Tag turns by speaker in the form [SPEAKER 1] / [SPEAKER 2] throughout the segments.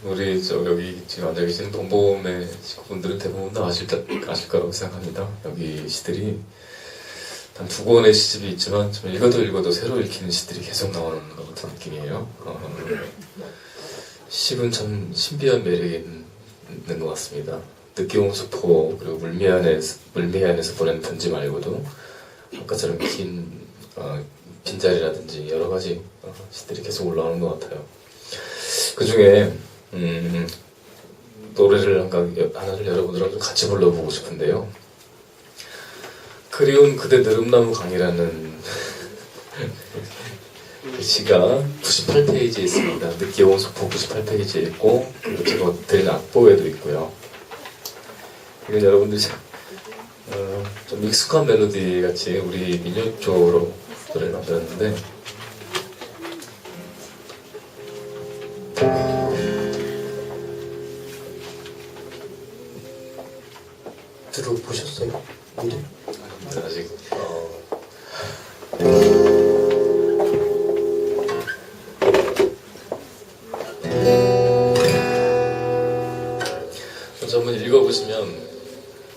[SPEAKER 1] 우리 여기 지금 앉아 계신 동보험의 식구분들은 대부분 다 아실 거라고 생각합니다. 여기 시들이 단 2권의 시집이 있지만 좀 읽어도 새로 읽히는 시들이 계속 나오는 것 같은 느낌이에요. 시은 참 신비한 매력이 있는 것 같습니다. 늦게 온 수포, 그리고 물미안에서 보낸 편지 말고도 아까처럼 긴 빈자리라든지 여러 가지 시들이 계속 올라오는 것 같아요. 그 중에 노래를 하나를 여러분들하고 좀 같이 불러보고 싶은데요. 그리운 그대 느릅나무 강이라는 그 시가 98페이지에 있습니다. 늦게 온 소포 98페이지에 있고, 그리고 제가 드린 악보에도 있고요. 이건 여러분들이 좀 익숙한 멜로디 같이 우리 민요쪽으로 노래를 만들었는데,
[SPEAKER 2] 들어보셨어요? 근데?
[SPEAKER 1] 아직 먼저 한번 읽어보시면,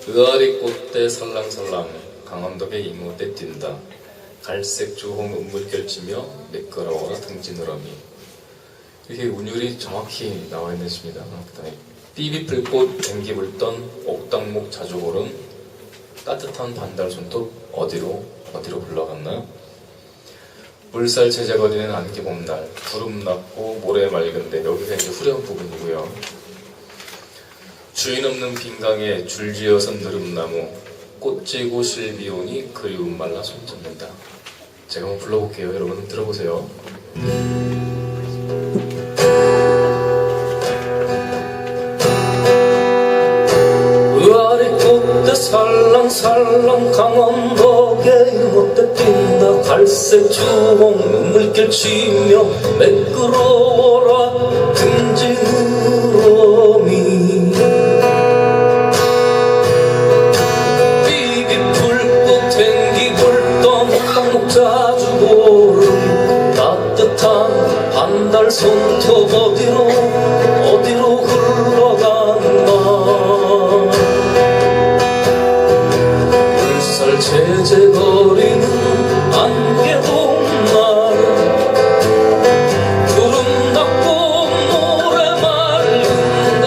[SPEAKER 1] 의아리 꽃대 살랑살랑 강원도의 이모대 뛴다. 갈색 주홍 은물결 치며 매끄러워라 등지느러미. 이렇게 운율이 정확히 나와 있는 시입니다. 삐비풀꽃 댕기 불던 옥당목 자주고름, 따뜻한 반달 손톱 어디로 흘러갔나? 물살 제자거리는 안개봄날, 구름 낮고 모래 맑은데, 여기가 이제 후렴 부분이고요. 주인 없는 빈강에 줄지어선 느릅나무, 꽃지고 실비오니 그리움 말라 손잡는다. 제가 한번 불러볼게요. 여러분 들어보세요. 살랑살랑 강원도에 못돼 뛴다. 갈색 주홍 눈물길 치며 매끄러워라 등지느러미. 삐비풀꽃 댕기 불던 목자주고름, 따뜻한 반달 손톱 어디로 흘러간다. 제재거리는 안개봄날, 구름 닫고 모래 맑은데,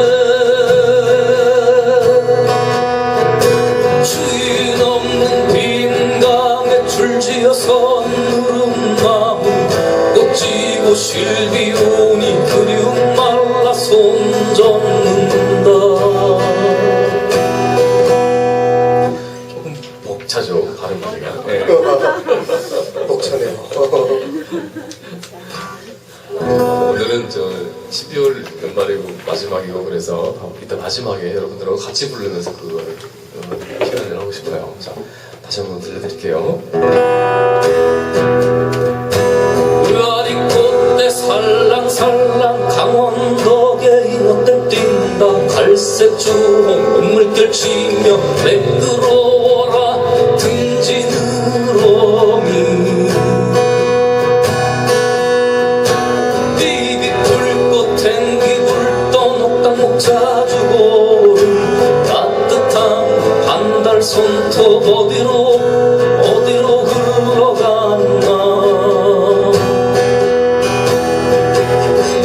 [SPEAKER 1] 주인 없는 빈강에 줄지어선 느릅나무, 꽃지고 실비오니 그리움 말라 손잡는다. 벅차죠, 발음하기가. 네.
[SPEAKER 2] 벅차네요.
[SPEAKER 1] 오늘은 12월 연말이고 마지막이고, 그래서 이따 마지막에 여러분들하고 같이 부르면서 그거를 표현을 하고 싶어요. 자, 다시 한번 들려드릴게요. 의아리 꽃대 살랑살랑 강원도에 이모댐 뛴다. 갈색 주홍 눈물결 치며 매끄러워라 등지느러미. 삐비풀꽃 댕기 불던 옥당목 자주고름, 따뜻한 반달 손톱 어디로 흘러갔나.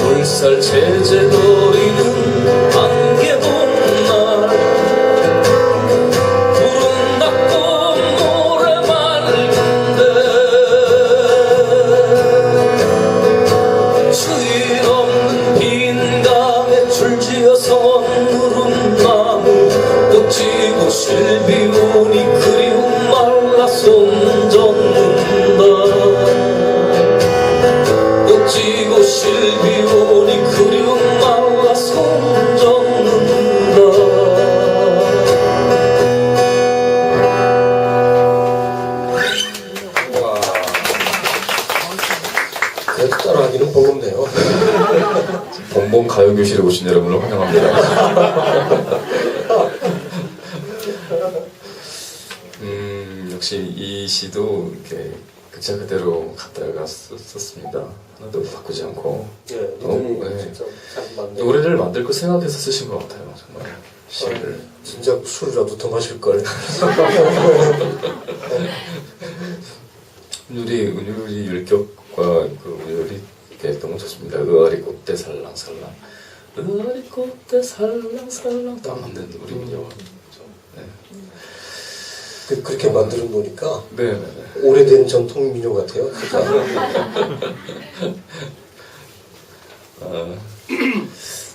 [SPEAKER 1] 물살 제재거리는 안개봄날, 구름 닫고 모래 맑은데, 주인 없는 빈강에 줄지어선 느릅나무, 꽃지고 실비오니 그리움 말라 손잡는다. 꽃지고 실비오니 그리움 말라 손잡는다.
[SPEAKER 2] 와. 그래도 따라하기는 버겁네요.
[SPEAKER 1] 본본 가요교실에 오신 여러분을 환영합니다. 역시 이 시도 이렇게 글자 그대로 갖다가 썼습니다. 하나도 바꾸지 않고.
[SPEAKER 2] 예, 니들이
[SPEAKER 1] 네.
[SPEAKER 2] 진짜 잘 만든.
[SPEAKER 1] 노래를 만들 거 생각해서 쓰신 것 같아요, 정말. 시를.
[SPEAKER 2] 진짜 술이라도 더 마실 걸.
[SPEAKER 1] 은율이 율격과 그 은율이 너무 좋습니다. 의아리 꽃대 살랑살랑. 의아리 꽃대 살랑살랑. 딱 맞는 우리 민요. 네.
[SPEAKER 2] 그렇게 만들어 놓으니까
[SPEAKER 1] 네네네.
[SPEAKER 2] 오래된 전통 민요 같아요.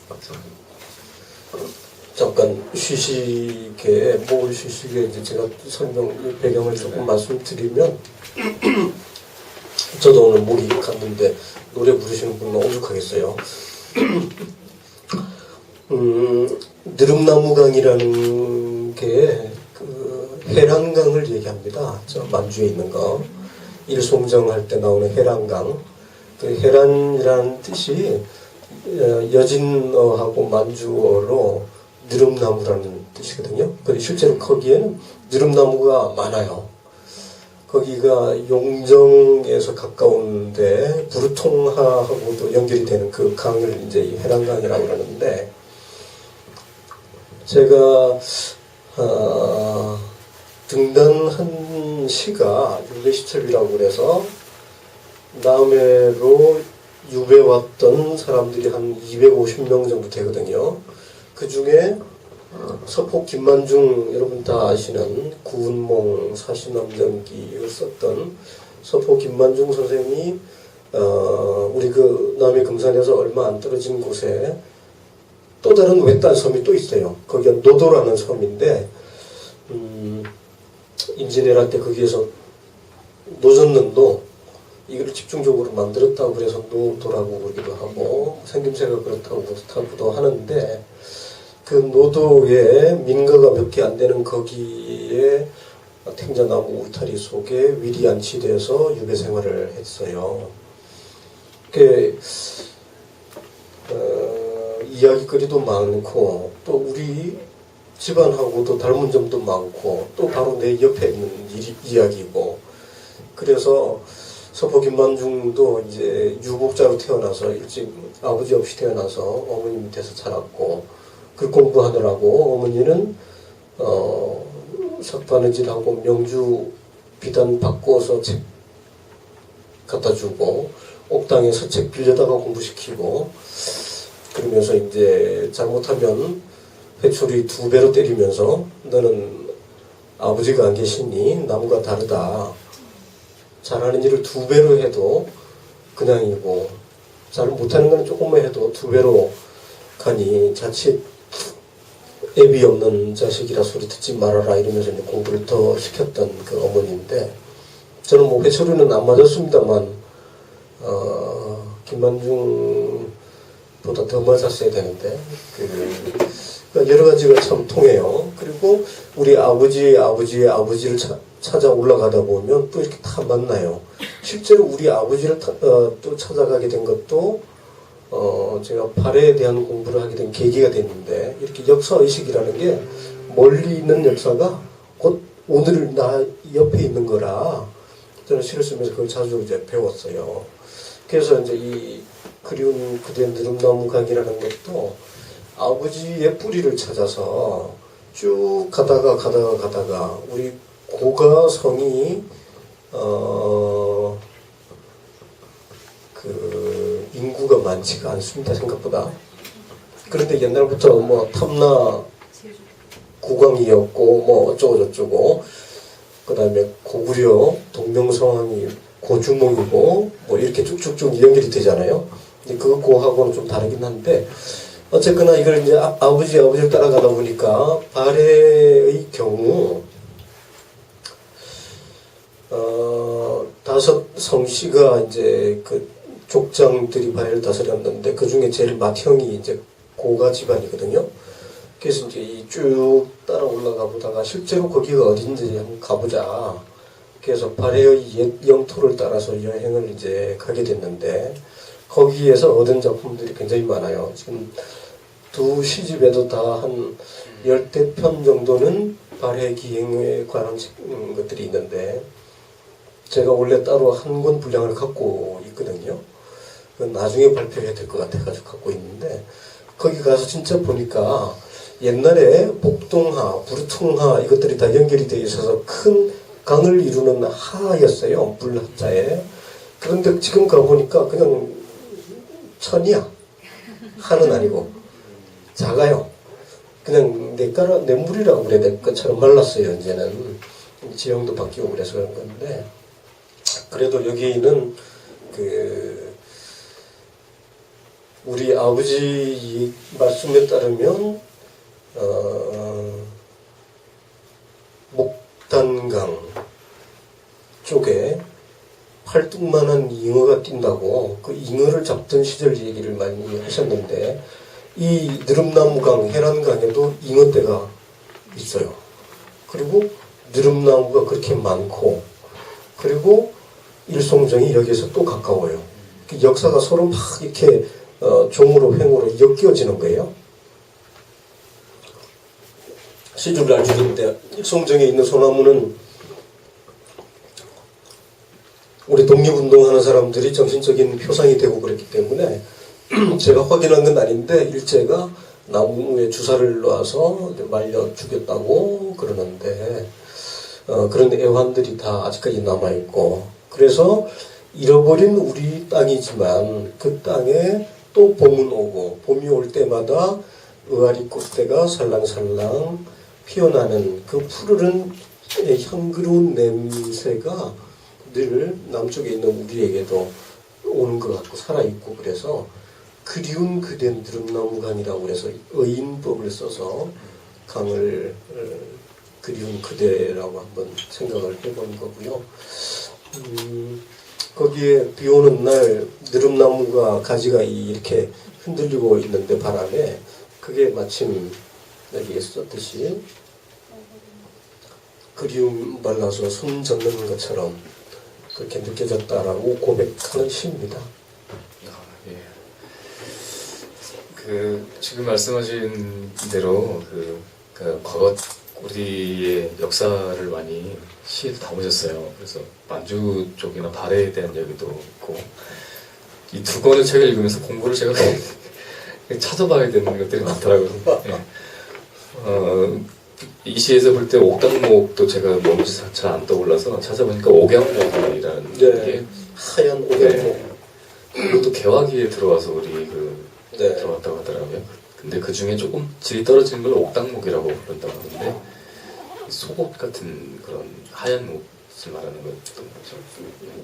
[SPEAKER 1] 맞죠.
[SPEAKER 2] 잠깐 쉬시게 뭘 쉬시게 이제 제가 배경을 조금 말씀드리면 저도 오늘 목이 갔는데 노래 부르시는 분은 오죽하겠어요. 느릅나무강이라는 게 그 해란강을 얘기합니다. 저 만주에 있는 거 일송정할 때 나오는 해란강. 그 해란이라는 뜻이 여진어하고 만주어로 느릅나무라는 뜻이거든요. 근데 실제로 거기에는 느릅나무가 많아요. 거기가 용정에서 가까운데 부르통하하고도 연결이 되는 그 강을 이제 해란강이라고 그러는데 제가 등단한 시가 유배시첩이라고 그래서 남해로 유배 왔던 사람들이 한 250명 정도 되거든요. 그 중에 서포 김만중 여러분 다 아시는 구운몽 사시남전기를 썼던 서포 김만중 선생이 우리 그 남해 금산에서 얼마 안 떨어진 곳에 또 다른 외딴 섬이 또 있어요. 거기가 노도라는 섬인데 임진왜란 때 거기에서 노전는도 이걸 집중적으로 만들었다고 그래서 노도라고 그러기도 하고 생김새가 그렇다고도 하는데 그 노도에 민가가 몇 개 안 되는 거기에 탱자나무 울타리 속에 위리 안치돼서 유배 생활을 했어요. 이야기거리도 많고 또 우리 집안하고도 닮은 점도 많고 또 바로 내 옆에 있는 이야기고 그래서 서포 김만중도 이제 유복자로 태어나서 일찍 아버지 없이 태어나서 어머니 밑에서 자랐고 글 공부하느라고 어머니는 석바느질하고 명주 비단 바꾸어서 책 갖다 주고 옥당에서 책 빌려다가 공부시키고 그러면서 이제 잘못하면 회초리 2배로 때리면서 너는 아버지가 안 계시니 나무가 다르다. 잘하는 일을 2배로 해도 그냥이고 잘 못하는 건 조금만 해도 2배로 가니 자칫 애비 없는 자식이라 소리 듣지 말아라 이러면서 이제 공부를 더 시켰던 그 어머니인데 저는 뭐 회초리는 안 맞았습니다만 김만중보다 더 맞았어야 되는데 그러니까 여러 가지가 참 통해요. 그리고 우리 아버지의 아버지를 찾아 올라가다 보면 또 이렇게 다 만나요. 실제로 우리 아버지를 또 찾아가게 된 것도 제가 발해에 대한 공부를 하게 된 계기가 됐는데 이렇게 역사의식이라는 게 멀리 있는 역사가 곧 오늘 나 옆에 있는 거라 저는 시를 쓰면서 그걸 자주 이제 배웠어요. 그래서 이제 이 그리운 그대 느릅나무강이라는 것도 아버지의 뿌리를 찾아서 쭉 가다가 우리 고가성이 그 인구가 많지가 않습니다 생각보다. 그런데 옛날부터 뭐 탐나 국왕이었고 뭐 어쩌고 저쩌고 그다음에 고구려 동명성왕이 고주몽이고 뭐 이렇게 쭉쭉쭉 연결이 되잖아요. 근데 그 고하고는 좀 다르긴 한데 어쨌거나 이걸 이제 아버지를 따라가다 보니까 발해의 경우 5 성씨가 이제 그 족장들이 발해를 다스렸는데 그 중에 제일 맏형이 이제 고가 집안이거든요. 그래서 이제 쭉 따라 올라가 보다가 실제로 거기가 어딘지 한번 가보자. 그래서 발해의 옛 영토를 따라서 여행을 이제 가게 됐는데 거기에서 얻은 작품들이 굉장히 많아요. 지금 2 시집에도 다 한 10대 편 정도는 발해 기행에 관한 것들이 있는데 제가 원래 따로 한 권 분량을 갖고 있거든요. 그건 나중에 발표해야 될 것 같아가지고 갖고 있는데 거기 가서 진짜 보니까 옛날에 복동하, 부르퉁하 이것들이 다 연결이 되어 있어서 큰 강을 이루는 하였어요. 물하자에. 그런데 지금 가보니까 그냥 천이야. 하는 아니고 작아요. 그냥 내 물이라고 그래야 될 것처럼 말랐어요. 이제는 지형도 바뀌고 그래서 그런 건데 그래도 여기는 우리 아버지 말씀에 따르면 목단강 쪽에 팔뚝만한 잉어가 뛴다고 그 잉어를 잡던 시절 얘기를 많이 하셨는데 이 느릅나무강, 해란강에도 잉어떼가 있어요. 그리고 느릅나무가 그렇게 많고 그리고 일송정이 여기에서 또 가까워요. 그 역사가 서로 막 이렇게 종으로 횡으로 엮여지는 거예요. 시주를 알 줄인데 일송정에 있는 소나무는 우리 독립운동하는 사람들이 정신적인 표상이 되고 그랬기 때문에 제가 확인한 건 아닌데 일제가 나무에 주사를 놔서 말려 죽였다고 그러는데 그런 애환들이 다 아직까지 남아있고 그래서 잃어버린 우리 땅이지만 그 땅에 또 봄은 오고 봄이 올 때마다 의아리 꽃대가 살랑살랑 피어나는 그 푸르른 향그러운 냄새가 늘 남쪽에 있는 우리에게도 오는 것 같고 살아있고 그래서 그리운 그댄 느릅나무강이라고 그래서 어인법을 써서 강을 그리운 그대라고 한번 생각을 해본 거고요. 거기에 비 오는 날 느릅나무가 가지가 이렇게 흔들리고 있는데 바람에 그게 마침 여기에 썼듯이 그리움 발라서 손 잡는 것처럼 그렇게 느껴졌다라고 고백하는 시입니다.
[SPEAKER 1] 예. 지금 말씀하신 대로 과거 우리의 역사를 많이 시에 담으셨어요. 그래서 만주 쪽이나 발해에 대한 얘기도 있고 이 두 권의 책을 읽으면서 공부를 제가 찾아봐야 되는 것들이 많더라고요. 예. 이 시에서 볼 때 옥당목도 제가 뭔지 잘 안 떠올라서 찾아보니까 옥양목이라는 게
[SPEAKER 2] 하얀 옥양목.
[SPEAKER 1] 네. 그것도 개화기에 들어와서 우리
[SPEAKER 2] 네.
[SPEAKER 1] 들어왔다고 하더라고요. 근데 그 중에 조금 질이 떨어지는 걸 옥당목이라고 부른다고 하는데 속옷 같은 그런 하얀 옷을 말하는 것도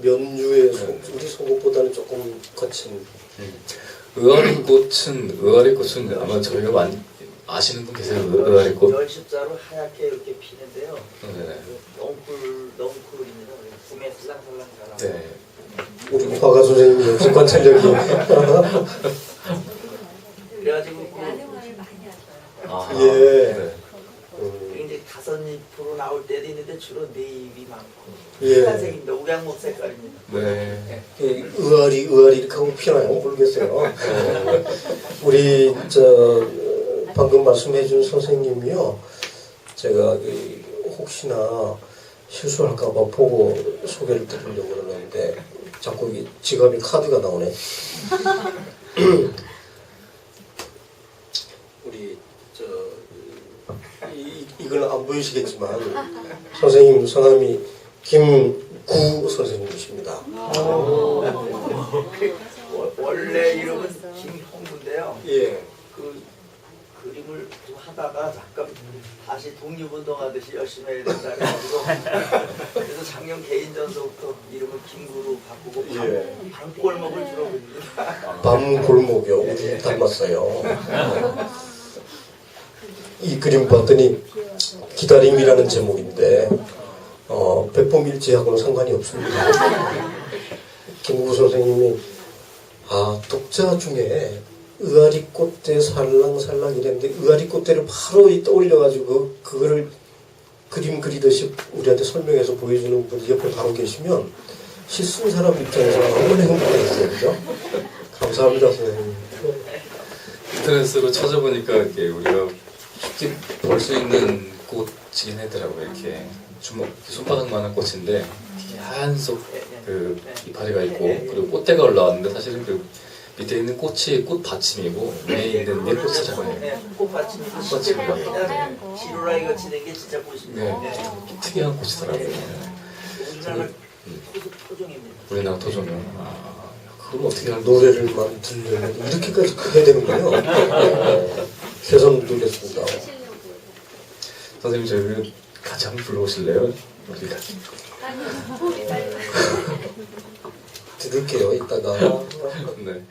[SPEAKER 2] 면류의 우리 속옷보다는 조금 거친.
[SPEAKER 1] 의아리꽃은 아마 저희가 많이 아시는 분 계세요? 의아리꽃?
[SPEAKER 3] 열십자로 하얗게 이렇게 피는데요.
[SPEAKER 1] 네.
[SPEAKER 3] 넝쿨입니다. 봄에 슬랑슬랑 자라.
[SPEAKER 1] 네.
[SPEAKER 2] 우리 화가 선생님이 역시 관찰력이.
[SPEAKER 3] 그래가지고
[SPEAKER 1] 아,
[SPEAKER 2] 예.
[SPEAKER 1] 네.
[SPEAKER 3] 이제 다섯 잎으로 나올 때도 있는데 주로 네 잎이 많고
[SPEAKER 2] 예.
[SPEAKER 3] 파란색입니다. 옥양목 색깔입니다.
[SPEAKER 1] 네.
[SPEAKER 2] 의아리 이렇게 하고 피나요? 모르겠어요. 우리 방금 말씀해준 선생님이요. 제가 혹시나 실수할까봐 보고 소개를 드리려고 그러는데 자꾸 지갑에 카드가 나오네. 우리 이건 안 보이시겠지만 선생님 성함이 김구 선생님이십니다.
[SPEAKER 3] 원래 이름은 김형구인데요.
[SPEAKER 2] 예.
[SPEAKER 3] 그 그림을 좀 하다가 잠깐 다시 독립운동하듯이 열심히 해야 된다 해가지고 그래서 작년 개인전서부터 이름을 김구로 바꾸고
[SPEAKER 2] 예.
[SPEAKER 3] 밤골목을 주로 그립니다.
[SPEAKER 2] 밤골목이요. 우리 닮았어요. 이 그림 봤더니 기다림이라는 제목인데 백범일지하고는 상관이 없습니다. 김구 선생님이 독자 중에 의아리꽃대 살랑살랑 이랬는데 의아리꽃대를 바로 떠올려가지고 그거를 그림 그리듯이 우리한테 설명해서 보여주는 분이 옆에 바로 계시면 시 쓴 사람 입장에서 얼마나 행복하겠어요. 그죠? 감사합니다 선생님.
[SPEAKER 1] 인터넷으로 찾아보니까 이렇게 우리가 쉽게 볼 수 있는 꽃이긴 하더라고요. 이렇게 주먹 손바닥만한 꽃인데 계속 그
[SPEAKER 3] 네.
[SPEAKER 1] 이파리가 있고 그리고 꽃대가 올라왔는데 사실은 그 밑에 있는 꽃이 꽃 받침이고 위에 있는 게 꽃이잖아요.
[SPEAKER 3] 네, 꽃받침이
[SPEAKER 1] 꽃받침이요.
[SPEAKER 3] 그냥 지루라기 같이 된 게 진짜 꽃입니다.
[SPEAKER 1] 네.
[SPEAKER 3] 네.
[SPEAKER 1] 특이한 꽃이더라고요.
[SPEAKER 3] 우리나라 토종입니다.
[SPEAKER 1] 우리나라 토종이요. 아, 그걸 어떻게 알고
[SPEAKER 2] 노래를만 들으려면 이렇게까지 해야 되는군요. 세상 노래습니다.
[SPEAKER 1] 선생님 저희 같이 한번 불러오실래요? 우리가
[SPEAKER 2] 들을게요, 이따가.
[SPEAKER 1] 네.